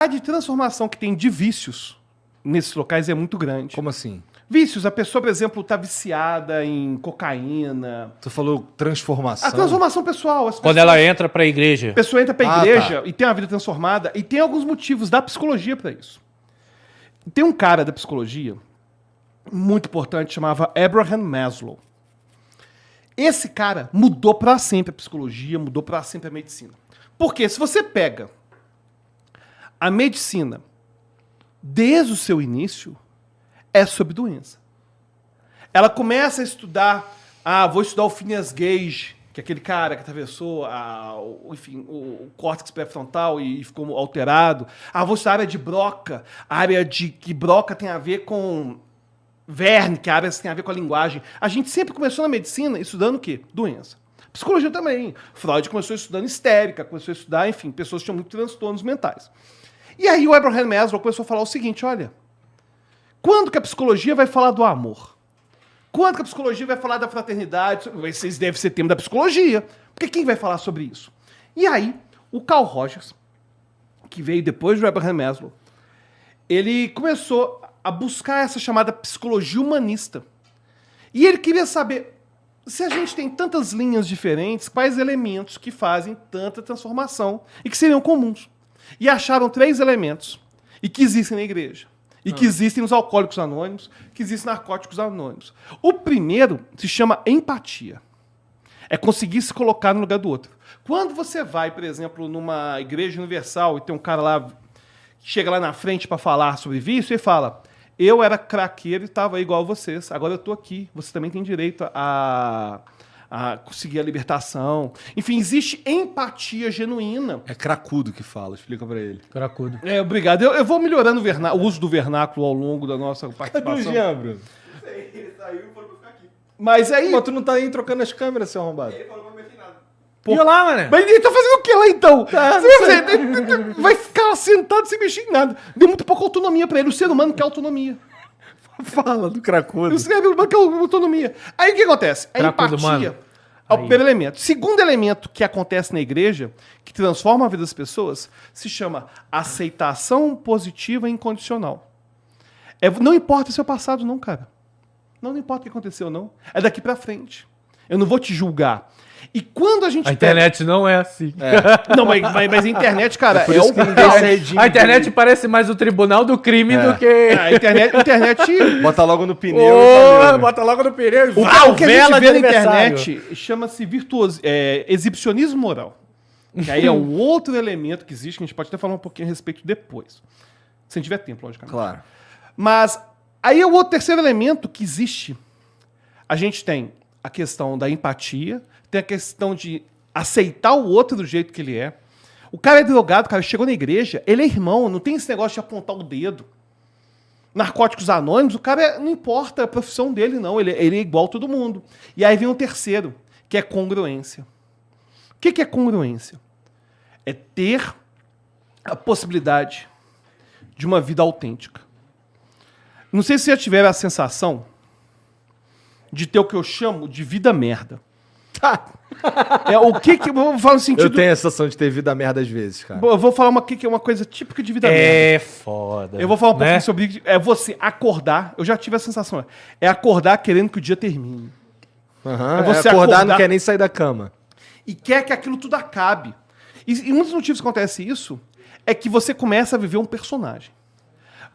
de transformação que tem de vícios nesses locais é muito grande. Como assim? Vícios, a pessoa, por exemplo, está viciada em cocaína. Tu falou transformação. A transformação pessoal. Quando ela entra pra igreja. A pessoa entra para a Ah, igreja tá. e tem uma vida transformada, e tem alguns motivos da psicologia para isso. Tem um cara da psicologia muito importante, chamava Abraham Maslow. Esse cara mudou para sempre a psicologia, mudou para sempre a medicina. Porque se você pega a medicina desde o seu início, é sobre doença. Ela começa a estudar, vou estudar o Phineas Gage, que é aquele cara que atravessou o córtex pré-frontal e ficou alterado. Vou estudar a área de Broca, a área de que Broca tem a ver com Verne, que a área tem a ver com a linguagem. A gente sempre começou na medicina estudando o quê? Doença. Psicologia também. Freud começou estudando histérica, começou a estudar, enfim, pessoas que tinham muitos transtornos mentais. E aí o Abraham Maslow começou a falar o seguinte, olha, quando que a psicologia vai falar do amor? Quando que a psicologia vai falar da fraternidade? Vocês devem ser tema da psicologia. Porque quem vai falar sobre isso? E aí, o Carl Rogers, que veio depois do Abraham Maslow, ele começou a buscar essa chamada psicologia humanista. E ele queria saber, se a gente tem tantas linhas diferentes, quais elementos que fazem tanta transformação e que seriam comuns. E acharam 3 elementos, e que existem na igreja. E que existem nos alcoólicos anônimos, que existem nos narcóticos anônimos. O primeiro se chama empatia. É conseguir se colocar no lugar do outro. Quando você vai, por exemplo, numa igreja universal e tem um cara lá, chega lá na frente para falar sobre vício e fala, eu era craqueiro e estava igual a vocês, agora eu estou aqui, você também tem direito a conseguir a libertação. Enfim, existe empatia genuína. É cracudo que fala, explica pra ele. Cracudo. Obrigado. Eu vou melhorando o uso do vernáculo ao longo da nossa participação. Jean, Bruno? Ele saiu e falou pra ficar aqui. Mas aí... Mas tu não tá aí trocando as câmeras, seu arrombado. Ele falou pra não mexer em nada. E lá, mané? Mas ele tá fazendo o que lá, então? Vai ficar sentado sem mexer em nada. Deu muito pouca autonomia pra ele. O ser humano quer autonomia. Fala do cracudo. O ser humano quer autonomia. Aí o que acontece? A Cracudo, empatia mano. é o primeiro elemento. Segundo elemento que acontece na igreja, que transforma a vida das pessoas, se chama aceitação positiva e incondicional. Não importa o seu passado, não, cara. Não importa o que aconteceu, não. É daqui pra frente. Eu não vou te julgar. E quando a gente A internet não é assim. Não, mas a internet, cara, Por isso que ninguém se redime. A internet parece mais o tribunal do crime do que... A internet... Bota logo no pneu. e Ô, valeu. bota logo no pneu. O que a vela gente de vê na aniversário. internet chama-se exibicionismo moral. Que aí é um outro elemento que existe, que a gente pode até falar um pouquinho a respeito depois. Se a gente tiver tempo, logicamente. Claro. Mas aí é o outro terceiro elemento que existe. A gente tem a questão da empatia, tem a questão de aceitar o outro do jeito que ele é. O cara é drogado, o cara chegou na igreja, ele é irmão, não tem esse negócio de apontar o dedo. Narcóticos anônimos, o cara não importa a profissão dele, não. Ele é igual a todo mundo. E aí vem um terceiro, que é congruência. O que é congruência? É ter a possibilidade de uma vida autêntica. Não sei se já tiveram a sensação de ter o que eu chamo de vida merda. O que eu vou falar no sentido... Eu tenho a sensação de ter vida merda às vezes, cara. Eu vou falar que é uma coisa típica de vida merda. É foda. Eu vou falar um pouquinho né? sobre isso. É você acordar. Eu já tive a sensação. É acordar querendo que o dia termine. Aham, É você acordar, acordar- não quer nem sair da cama. E quer que aquilo tudo acabe. E um dos motivos que acontece isso é que você começa a viver um personagem.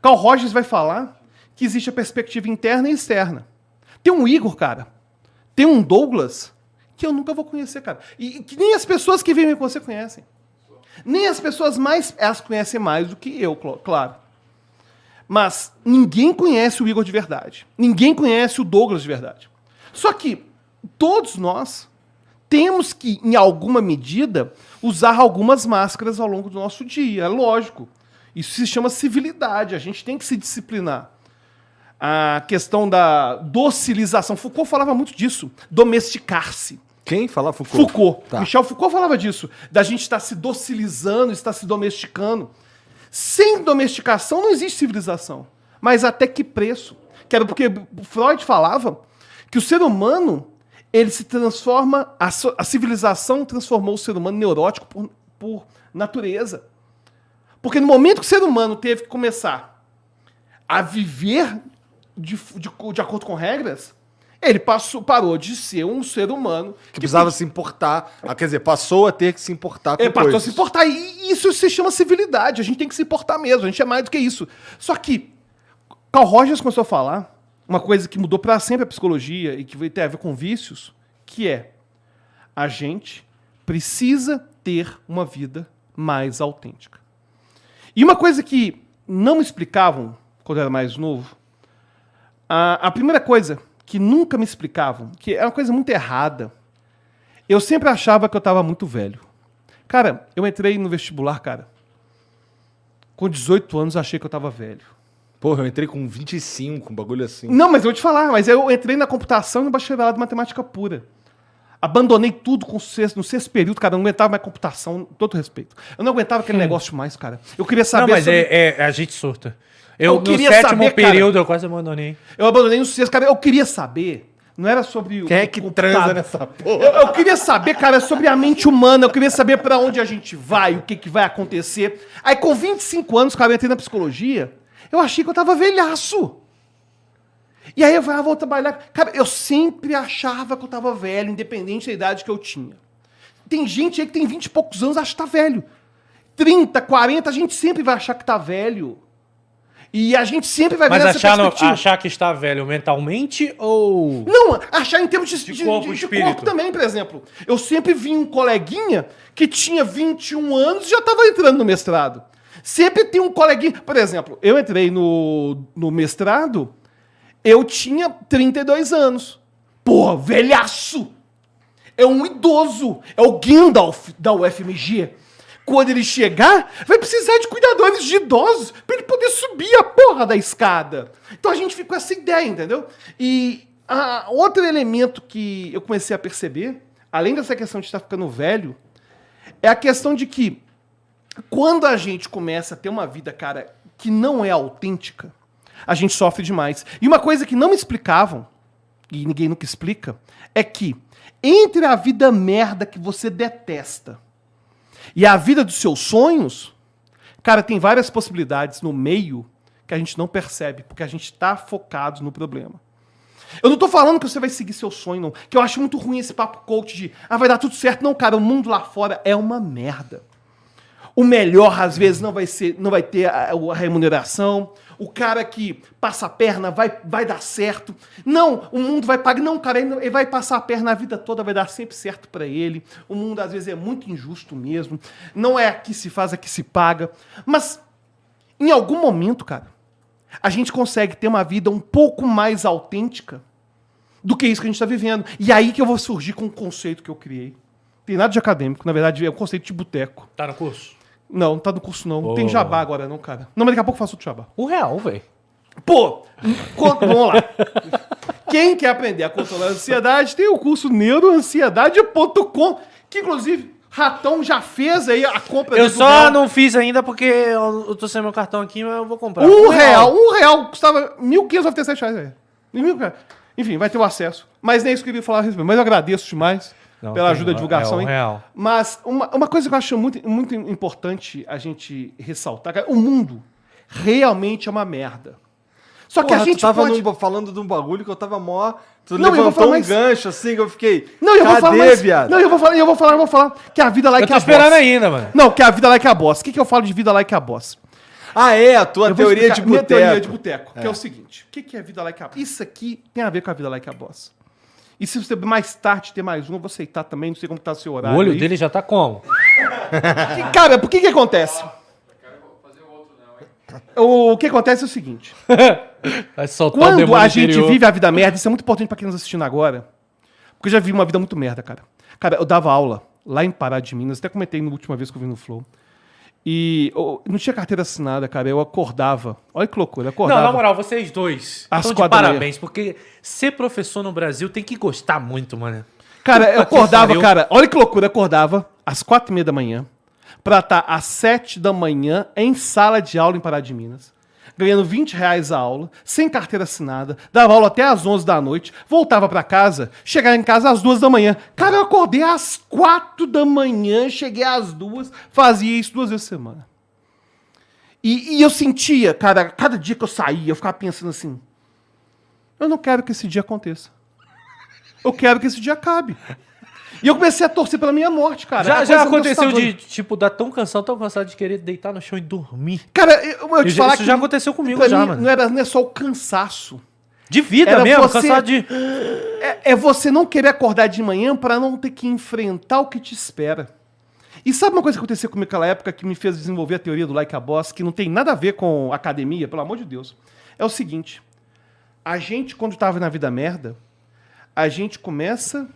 Carl Rogers vai falar que existe a perspectiva interna e externa. Tem um Igor, cara. Tem um Douglas que eu nunca vou conhecer, cara. E que nem as pessoas que vivem com você conhecem. Nem as pessoas elas conhecem mais do que eu, claro. Mas ninguém conhece o Igor de verdade. Ninguém conhece o Douglas de verdade. Só que todos nós temos que, em alguma medida, usar algumas máscaras ao longo do nosso dia. É lógico. Isso se chama civilidade. A gente tem que se disciplinar. A questão da docilização. Foucault falava muito disso. Domesticar-se. Quem fala Foucault? Foucault. Tá. Michel Foucault falava disso. Da gente estar se docilizando, estar se domesticando. Sem domesticação não existe civilização. Mas até que preço? Que era porque Freud falava que o ser humano, ele se transforma... A civilização transformou o ser humano neurótico por natureza. Porque no momento que o ser humano teve que começar a viver de acordo com regras, ele parou de ser um ser humano Que precisava se importar. Quer dizer, passou a ter que se importar com Ele passou a coisas. se importar. E isso se chama civilidade. A gente tem que se importar mesmo. A gente é mais do que isso. Só que Carl Rogers começou a falar uma coisa que mudou para sempre a psicologia e que tem a ver com vícios, que é a gente precisa ter uma vida mais autêntica. E uma coisa que não me explicavam quando eu era mais novo, a primeira coisa que nunca me explicavam, que é uma coisa muito errada, eu sempre achava que eu estava muito velho. Cara, eu entrei no vestibular, cara, com 18 anos achei que eu estava velho. Porra, eu entrei com 25, um bagulho assim. Não, mas eu vou te falar, mas eu entrei na computação e no bacharelado de matemática pura. Abandonei tudo no sexto período, cara, eu não aguentava mais computação, com todo respeito. Eu não aguentava aquele negócio mais, cara. Eu queria saber Não, mas sobre- a gente surta. Eu No queria sétimo saber, cara. período eu quase abandonei. Eu abandonei no sexto, cara, eu queria saber, não era sobre o Quem é que computador. transa nessa porra? Eu queria saber, cara, sobre a mente humana, eu queria saber pra onde a gente vai, o que, que vai acontecer. Aí com 25 anos, cara, eu entrei na psicologia, eu achei que eu tava velhaço. E aí eu falei, vou trabalhar. Cara, eu sempre achava que eu tava velho, independente da idade que eu tinha. Tem gente aí que tem 20 e poucos anos e acha que tá velho. 30, 40, a gente sempre vai achar que tá velho. E a gente sempre vai ver Mas essa perspectiva. achar que está velho mentalmente ou... Não, achar em termos de corpo, de espírito. corpo também, por exemplo. Eu sempre vi um coleguinha que tinha 21 anos e já estava entrando no mestrado. Sempre tem um coleguinha... Por exemplo, eu entrei no mestrado, eu tinha 32 anos. Porra, velhaço! É um idoso. É o Gandalf da UFMG. Quando ele chegar, vai precisar de cuidadores de idosos para ele poder subir a porra da escada. Então a gente ficou com essa ideia, entendeu? E outro elemento que eu comecei a perceber, além dessa questão de estar ficando velho, é a questão de que quando a gente começa a ter uma vida, cara, que não é autêntica, a gente sofre demais. E uma coisa que não me explicavam, e ninguém nunca explica, é que entre a vida merda que você detesta e a vida dos seus sonhos, cara, tem várias possibilidades no meio que a gente não percebe, porque a gente está focado no problema. Eu não estou falando que você vai seguir seu sonho, não. Que eu acho muito ruim esse papo coach de vai dar tudo certo. Não, cara, o mundo lá fora é uma merda. O melhor, às vezes, não vai ter a remuneração. O cara que passa a perna vai dar certo. Não, o mundo vai pagar. Não, cara, ele vai passar a perna a vida toda, vai dar sempre certo para ele. O mundo, às vezes, é muito injusto mesmo. Não é aqui se faz, aqui se paga. Mas, em algum momento, cara, a gente consegue ter uma vida um pouco mais autêntica do que isso que a gente está vivendo. E aí que eu vou surgir com um conceito que eu criei. Tem nada de acadêmico, na verdade, é um conceito de boteco. Tá no curso? Não, não tá no curso não. Não Oh. tem jabá agora não, cara. Não, mas daqui a pouco eu faço outro jabá. R$1, velho. Pô, vamos lá. Quem quer aprender a controlar a ansiedade, tem o curso neuroansiedade.com, que inclusive Ratão já fez aí a compra Eu dele do só real. não fiz ainda porque eu tô sem meu cartão aqui, mas eu vou comprar. Um real custava R$1.597 aí. Enfim, vai ter o acesso. Mas nem isso que eu queria falar a respeito. Mas eu agradeço demais Não, pela tem, ajuda à divulgação. é hein? R$1. Mas uma coisa que eu acho muito importante a gente ressaltar, cara, o mundo realmente é uma merda. Só que Porra, a gente tu tava pode... falando de um bagulho que eu tava mó... Tu Não, eu vou levantou falar um mais. gancho assim que eu fiquei... Não, eu vou falar Cadê, mais. viado? Não, eu vou falar que a vida lá é Eu que tô a esperando boss. ainda, mano. Não, que a vida lá é que a boss. O que eu falo de vida lá é que a boss? Ah, é? A tua Eu vou teoria explicar de minha teoria de boteco. boteco, que é o seguinte. O que é vida like a boss? Isso aqui tem a ver com a vida like a boss. E se você mais tarde ter mais um, eu vou aceitar também, não sei como tá o seu O horário. olho aí. dele já tá como? Cara, por que acontece? O que acontece é o seguinte. Vai soltar o Quando demônio a gente interior. vive a vida merda, isso é muito importante pra quem nos assistindo agora. Porque eu já vi uma vida muito merda, cara. Cara, eu dava aula lá em Pará de Minas, até comentei na última vez que eu vi no Flow. E eu não tinha carteira assinada, cara. Eu acordava. Olha que loucura, eu acordava. Não, na moral, vocês dois Às estão de 4 da manhã. parabéns, porque ser professor no Brasil tem que gostar muito, mano. Cara, eu Puta que acordava, pariu. cara. Olha que loucura, eu acordava às 4h30 da manhã pra estar às 7 da manhã em sala de aula em Pará de Minas, ganhando R$20 a aula, sem carteira assinada, dava aula até às 11 da noite, voltava pra casa, chegava em casa às 2 da manhã. Cara, eu acordei às 4 da manhã, cheguei às 2, fazia isso 2 vezes por semana. E eu sentia, cara, cada dia que eu saía, eu ficava pensando assim, eu não quero que esse dia aconteça. Eu quero que esse dia acabe. E eu comecei a torcer pela minha morte, cara. Já aconteceu de, tipo, dar tão cansado de querer deitar no chão e dormir. Cara, eu te falar Isso já aconteceu comigo pra já, mim, mano. não é só o cansaço. De vida Era mesmo, você- cansado de... É você não querer acordar de manhã pra não ter que enfrentar o que te espera. E sabe uma coisa que aconteceu comigo naquela época que me fez desenvolver a teoria do Like a Boss, que não tem nada a ver com academia, pelo amor de Deus? É o seguinte, a gente, quando tava na vida merda, a gente começa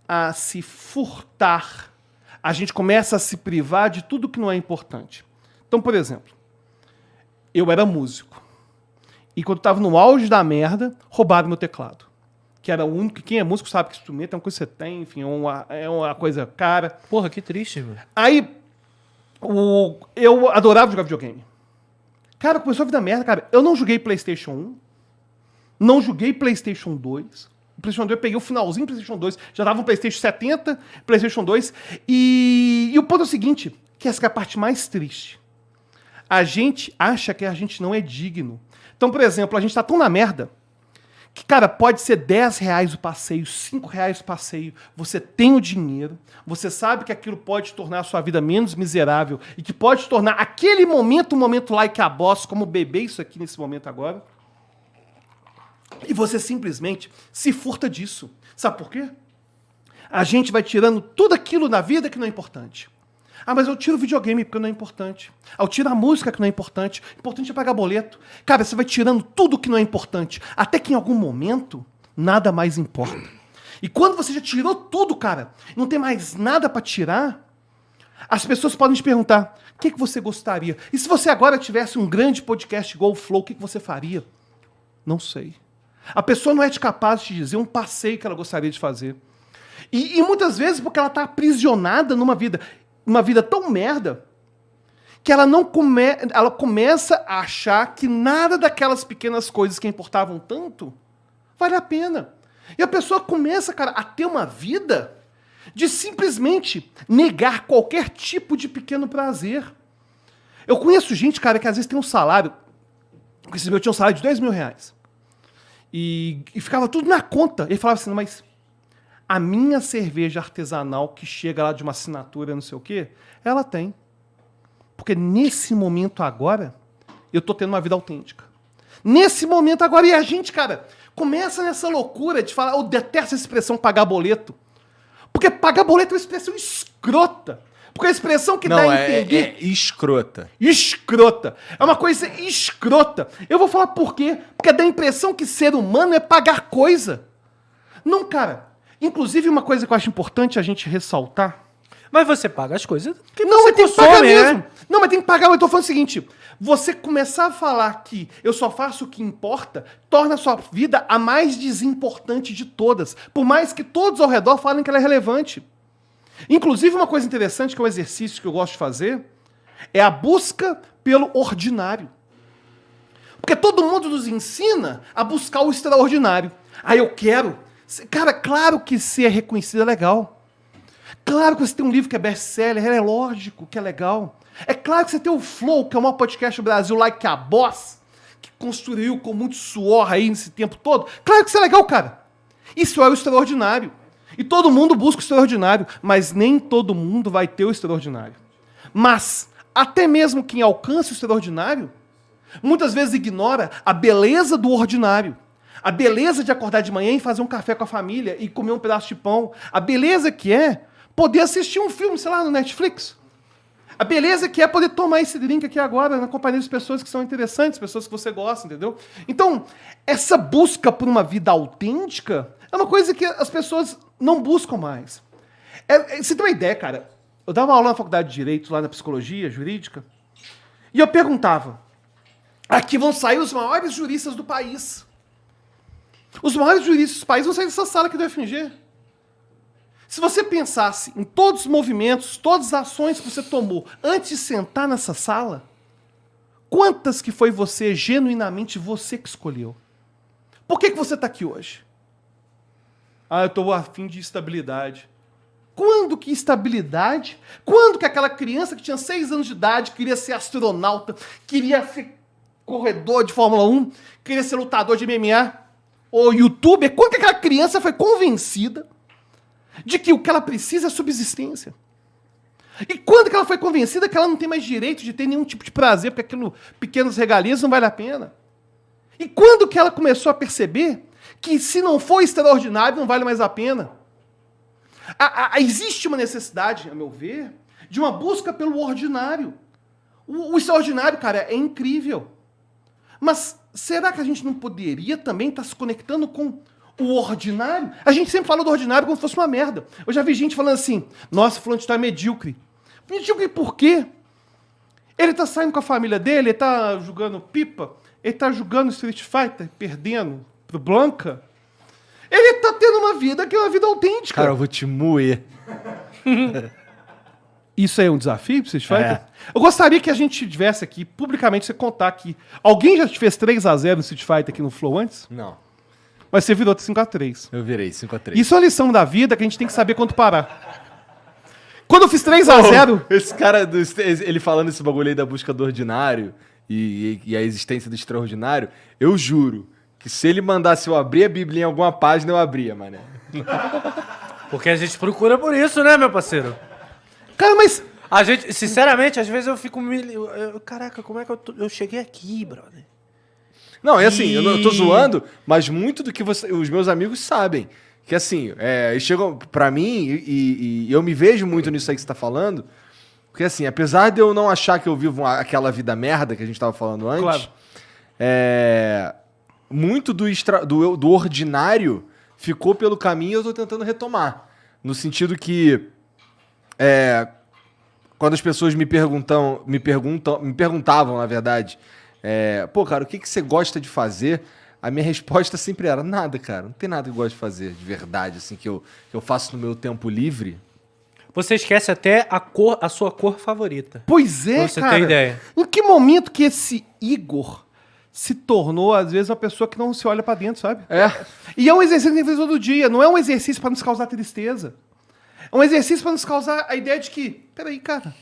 a se furtar, a gente começa a se privar de tudo que não é importante. Então, por exemplo, eu era músico. E quando eu tava no auge da merda, roubaram meu teclado. Que era o único, quem é músico sabe que instrumento é uma coisa que você tem, enfim, é uma coisa cara. Porra, que triste, velho. Aí, eu adorava jogar videogame. Cara, começou a vida merda, cara. Eu não joguei PlayStation 1, não joguei PlayStation 2. O PlayStation 2 eu peguei o finalzinho do PlayStation 2, já tava no PlayStation 70, PlayStation 2. E o ponto é o seguinte, que essa é a parte mais triste. A gente acha que a gente não é digno. Então, por exemplo, a gente tá tão na merda que, cara, pode ser R$10 o passeio, R$5 o passeio, você tem o dinheiro, você sabe que aquilo pode tornar a sua vida menos miserável e que pode tornar aquele momento um momento like a boss, como beber isso aqui nesse momento agora. E você simplesmente se furta disso. Sabe por quê? A gente vai tirando tudo aquilo na vida que não é importante. Ah, mas eu tiro o videogame porque não é importante. Ah, eu tiro a música que não é importante. Importante é pagar boleto. Cara, você vai tirando tudo que não é importante. Até que em algum momento, nada mais importa. E quando você já tirou tudo, cara, não tem mais nada pra tirar, as pessoas podem te perguntar, o que você gostaria? E se você agora tivesse um grande podcast igual o Flow, o que você faria? Não sei. A pessoa não é capaz de te dizer um passeio que ela gostaria de fazer. E muitas vezes porque ela está aprisionada numa vida tão merda, que ela ela começa a achar que nada daquelas pequenas coisas que importavam tanto vale a pena. E a pessoa começa, cara, a ter uma vida de simplesmente negar qualquer tipo de pequeno prazer. Eu conheço gente, cara, que às vezes tem um salário, eu tinha um salário de R$2.000, e ficava tudo na conta. Ele falava assim, mas a minha cerveja artesanal que chega lá de uma assinatura, não sei o quê, ela tem. Porque nesse momento agora, eu tô tendo uma vida autêntica. Nesse momento agora, e a gente, cara, começa nessa loucura de falar, eu detesto essa expressão pagar boleto. Porque pagar boleto é uma expressão escrota. Porque é uma expressão que dá a entender... é escrota. Escrota. É uma coisa escrota. Eu vou falar por quê. Porque dá a impressão que ser humano é pagar coisa. Não, cara. Inclusive, uma coisa que eu acho importante a gente ressaltar... Mas você paga as coisas que Não, você mas tem que pagar consome, mesmo. né? Não, mas tem que pagar. Eu tô falando o seguinte, você começar a falar que eu só faço o que importa, torna a sua vida a mais desimportante de todas. Por mais que todos ao redor falem que ela é relevante. Inclusive, uma coisa interessante, que é um exercício que eu gosto de fazer, é a busca pelo ordinário. Porque todo mundo nos ensina a buscar o extraordinário. Aí eu quero... Cara, claro que ser reconhecido é legal. Claro que você tem um livro que é best-seller, é lógico que é legal. É claro que você tem o Flow, que é o maior podcast do Brasil, Like a Boss, que construiu com muito suor aí nesse tempo todo. Claro que isso é legal, cara. Isso é o extraordinário. E todo mundo busca o extraordinário, mas nem todo mundo vai ter o extraordinário. Mas, até mesmo quem alcança o extraordinário, muitas vezes ignora a beleza do ordinário. A beleza de acordar de manhã e fazer um café com a família e comer um pedaço de pão. A beleza que é poder assistir um filme, sei lá, no Netflix. A beleza que é poder tomar esse drink aqui agora na companhia de pessoas que são interessantes, pessoas que você gosta, entendeu? Então, essa busca por uma vida autêntica é uma coisa que as pessoas não buscam mais. Você tem uma ideia, cara? Eu dava aula na faculdade de Direito, lá na Psicologia Jurídica, e eu perguntava, aqui vão sair os maiores juristas do país. Os maiores juristas do país vão sair dessa sala aqui do FMG. Se você pensasse em todos os movimentos, todas as ações que você tomou antes de sentar nessa sala, quantas que foi você, genuinamente você que escolheu? Por que você está aqui hoje? Ah, eu estou a fim de estabilidade. Quando que estabilidade? Quando que aquela criança que tinha 6 anos de idade queria ser astronauta, queria ser corredor de Fórmula 1, queria ser lutador de MMA ou youtuber? Quando que aquela criança foi convencida de que o que ela precisa é subsistência? E quando que ela foi convencida que ela não tem mais direito de ter nenhum tipo de prazer, porque aquilo, pequenas regalias, não vale a pena? E quando que ela começou a perceber que se não for extraordinário, não vale mais a pena? Existe uma necessidade, a meu ver, de uma busca pelo ordinário. O extraordinário, cara, é incrível. Mas será que a gente não poderia também estar se conectando com o ordinário? A gente sempre fala do ordinário como se fosse uma merda. Eu já vi gente falando assim, nossa, fulano de tal é medíocre. Medíocre por quê? Ele tá saindo com a família dele, ele tá jogando pipa, ele tá jogando Street Fighter, perdendo pro Blanca. Ele tá tendo uma vida que é uma vida autêntica. Cara, eu vou te moer. Isso aí é um desafio pro Street Fighter? Eu gostaria que a gente tivesse aqui, publicamente, você contar aqui. Alguém já te fez 3-0 no Street Fighter aqui no Flow antes? Não, Mas você virou 5-3. eu virei 5-3. Isso é uma lição da vida que a gente tem que saber quando parar. Quando eu fiz 3-0... Esse cara, ele falando esse bagulho aí da busca do ordinário e a existência do extraordinário, eu juro que se ele mandasse eu abrir a Bíblia em alguma página, eu abria, mané. Porque a gente procura por isso, né, meu parceiro? Cara, mas... A gente, sinceramente, às vezes eu fico... Caraca, como é que eu cheguei aqui, brother? Não, é assim, eu não tô zoando, mas muito do que os meus amigos sabem. Que assim, eles chegam pra mim e eu me vejo muito nisso aí que você tá falando. Porque assim, apesar de eu não achar que eu vivo aquela vida merda que a gente tava falando antes, Claro. muito do ordinário ficou pelo caminho e eu tô tentando retomar. No sentido que quando as pessoas me perguntavam, na verdade, pô, cara, o que você gosta de fazer? A minha resposta sempre era, nada, cara. Não tem nada que eu gosto de fazer, de verdade, assim, que eu faço no meu tempo livre. Você esquece até a sua cor favorita. Pois é, Pra você ter cara. ideia. Em que momento que esse Igor se tornou, às vezes, uma pessoa que não se olha pra dentro, sabe? E é um exercício que a gente faz todo dia. Não é um exercício pra nos causar tristeza. É um exercício pra nos causar a ideia de que, peraí, cara.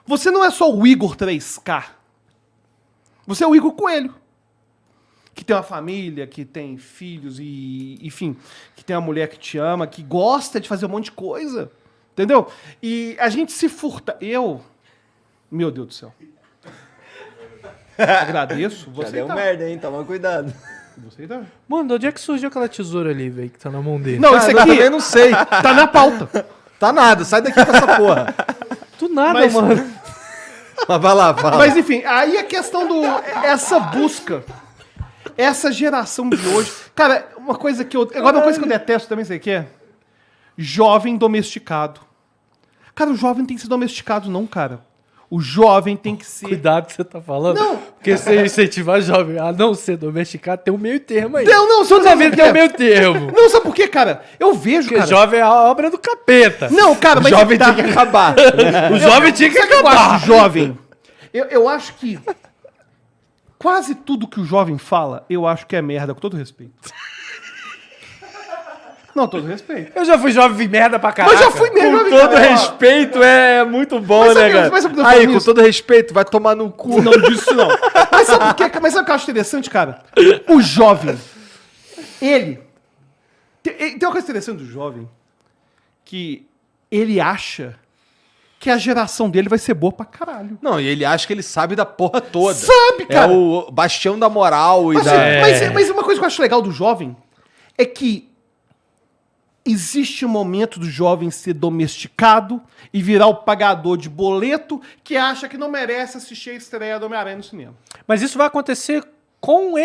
Você não é só o Igor 3K. Você é o Igor Coelho. Que tem uma família, que tem filhos e, enfim, que tem uma mulher que te ama, que gosta de fazer um monte de coisa. Entendeu? E a gente se furta. Meu Deus do céu. Agradeço. Já Você deu tá. merda, hein? Toma cuidado. Você tá. Mano, de onde é que surgiu aquela tesoura ali, velho, que tá na mão dele? Não, isso Eu aqui também não sei. tá na pauta. Tá nada, sai daqui com essa porra. Do nada, Mas- mano. Mas vai lá, fala. Mas enfim, aí a questão essa busca, essa geração de hoje. Cara, uma coisa que agora uma coisa que eu detesto também, sei o que é? Jovem domesticado. Cara, o jovem tem que ser domesticado, não, cara. O jovem tem que ser. Cuidado que você tá falando. Não. Porque se incentivar jovem a não ser domesticado, tem um meio termo aí. Não, você Toda vida tem um meio termo. Não, sabe por quê, cara? Eu vejo, Porque cara. jovem é a obra do capeta. Não, cara, mas Jovem tá... tem que acabar. O jovem tinha que Sabe o que eu acabar. acho do jovem? Eu acho que quase tudo que o jovem fala, eu acho que é merda, com todo respeito. Não, todo respeito. Eu já fui jovem merda pra caralho. Mas já fui mesmo, Com jovem todo merda. respeito, é muito bom, Mas sabe né, que- cara? mas sabe que eu tô Aí, falando com isso? todo respeito, vai tomar no cu. Não disse não. Mas sabe por quê? Mas sabe o que eu acho interessante, cara? O jovem, ele... Tem uma coisa interessante do jovem, que ele acha que a geração dele vai ser boa pra caralho. Não, e ele acha que ele sabe da porra toda. Sabe, cara? É o bastião da moral e Mas, da... mas uma coisa que eu acho legal do jovem é que existe um momento do jovem ser domesticado e virar o pagador de boleto que acha que não merece assistir a estreia do Homem-Aranha no cinema. Mas isso vai acontecer com